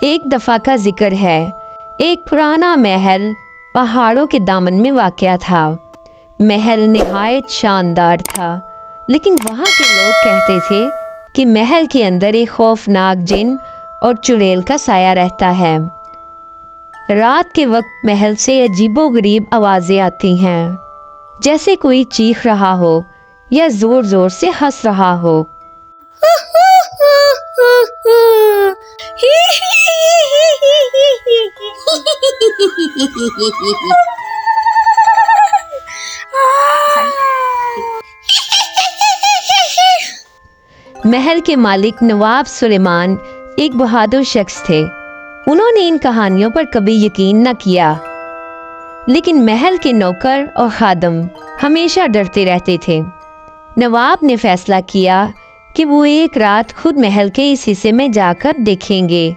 ایک دفعہ کا ذکر ہے، ایک پرانا محل پہاڑوں کے دامن میں واقع تھا۔ محل نہایت شاندار تھا، لیکن وہاں کے لوگ کہتے تھے کہ محل کے اندر ایک خوفناک جن اور چڑیل کا سایہ رہتا ہے۔ رات کے وقت محل سے عجیب و غریب آوازیں آتی ہیں، جیسے کوئی چیخ رہا ہو یا زور زور سے ہنس رہا ہو۔ محل کے مالک نواب سلیمان ایک بہادر شخص تھے۔ انہوں نے ان کہانیوں پر کبھی یقین نہ کیا، لیکن محل کے نوکر اور خادم ہمیشہ ڈرتے رہتے تھے۔ نواب نے فیصلہ کیا کہ وہ ایک رات خود محل کے اس حصے میں جا کر دیکھیں گے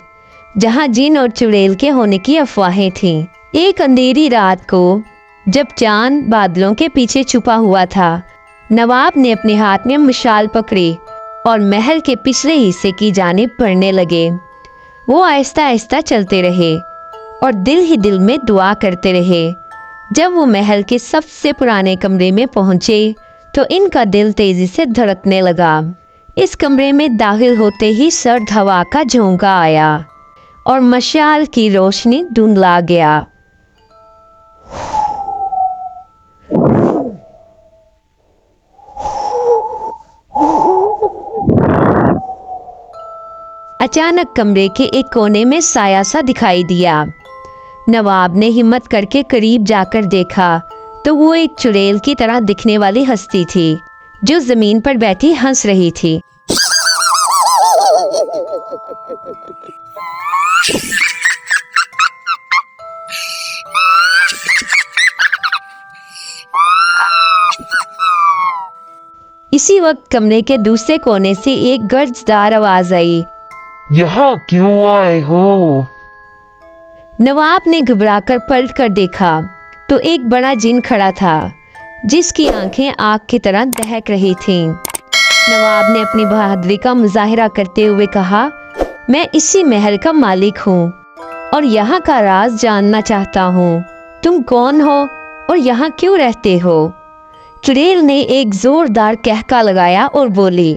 جہاں جن اور چڑیل کے ہونے کی افواہیں تھیں۔ ایک اندھیری رات کو جب چاند بادلوں کے پیچھے چھپا ہوا تھا، نواب نے اپنے ہاتھ میں مشال پکڑی اور محل کے پچھلے حصے کی جانب بڑھنے لگے۔ وہ آہستہ آہستہ چلتے رہے اور دل ہی دل میں دعا کرتے رہے۔ جب وہ محل کے سب سے پرانے کمرے میں پہنچے تو ان کا دل تیزی سے دھڑکنے لگا۔ اس کمرے میں داخل ہوتے ہی سرد ہوا کا جھونکا آیا اور مشال کی روشنی دھندلا گیا۔ اچانک کمرے کے ایک کونے میں سایہ سا دکھائی دیا۔ نواب نے ہمت کر کے قریب جا کر دیکھا تو وہ ایک چڑیل کی طرح دکھنے والی ہستی تھی جو زمین پر بیٹھی ہنس رہی تھی۔ اسی وقت کمرے کے دوسرے کونے سے ایک گرجدار آواز آئی، یہاں کیوں آئے ہو؟ نواب نے گھبرا کر پلٹ کر دیکھا تو ایک بڑا جن کھڑا تھا جس کی آنکھیں آگ کی طرح دہک رہی تھیں۔ نواب نے اپنی بہادری کا مظاہرہ کرتے ہوئے کہا، میں اسی محل کا مالک ہوں اور یہاں کا راز جاننا چاہتا ہوں۔ تم کون ہو اور یہاں کیوں رہتے ہو؟ چڑیل نے ایک زوردار کہکا لگایا اور بولی،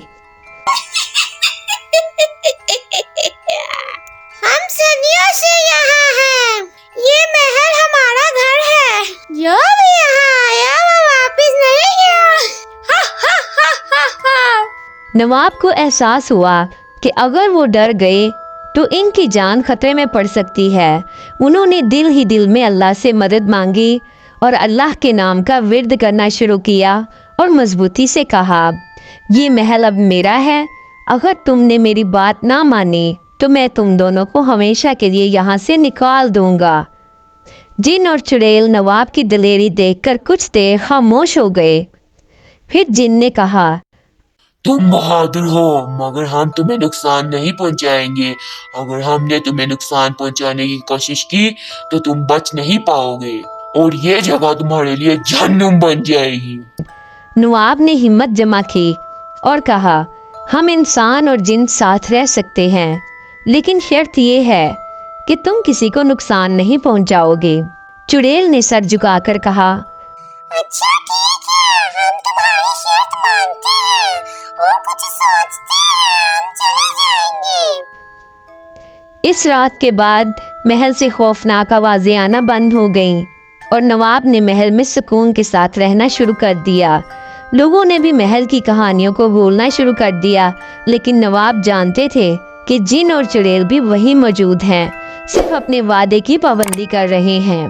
ہم صدیوں سے یہاں ہیں، یہ محل ہمارا گھر ہے، جو بھی یہاں آیا وہ واپس نہیں گیا۔ نواب کو احساس ہوا کہ اگر وہ ڈر گئے تو ان کی جان خطرے میں پڑ سکتی ہے۔ انہوں نے دل ہی دل میں اللہ سے مدد مانگی اور اللہ کے نام کا ورد کرنا شروع کیا اور مضبوطی سے کہا، یہ محل اب میرا ہے، اگر تم نے میری بات نہ مانی تو میں تم دونوں کو ہمیشہ کے لیے یہاں سے نکال دوں گا۔ جن اور چڑیل نواب کی دلیری دیکھ کر کچھ دیر خاموش ہو گئے۔ پھر جن نے کہا، تم بہادر ہو، مگر ہم تمہیں نقصان نہیں پہنچائیں گے۔ اگر ہم نے تمہیں نقصان پہنچانے کی کوشش کی تو تم بچ نہیں پاؤ گے اور یہ جگہ تمہارے لیے جہنم بن جائے گی۔ نواب نے ہمت جمع کی اور کہا، ہم انسان اور جن ساتھ رہ سکتے ہیں، لیکن شرط یہ ہے کہ تم کسی کو نقصان نہیں پہنچاؤ گے۔ چڑیل نے سر جھکا کر کہا، اچھا ٹھیک ہے، ہم تمہاری شرط مانتے ہیں اور کچھ سوچتے ہیں، ہم چلے جائیں گے۔ اس رات کے بعد محل سے خوفناک آوازیں آنا بند ہو گئیں اور نواب نے محل میں سکون کے ساتھ رہنا شروع کر دیا۔ لوگوں نے بھی محل کی کہانیوں کو بولنا شروع کر دیا، لیکن نواب جانتے تھے کہ جن اور چڑیل بھی وہیں موجود ہیں، صرف اپنے وعدے کی پابندی کر رہے ہیں۔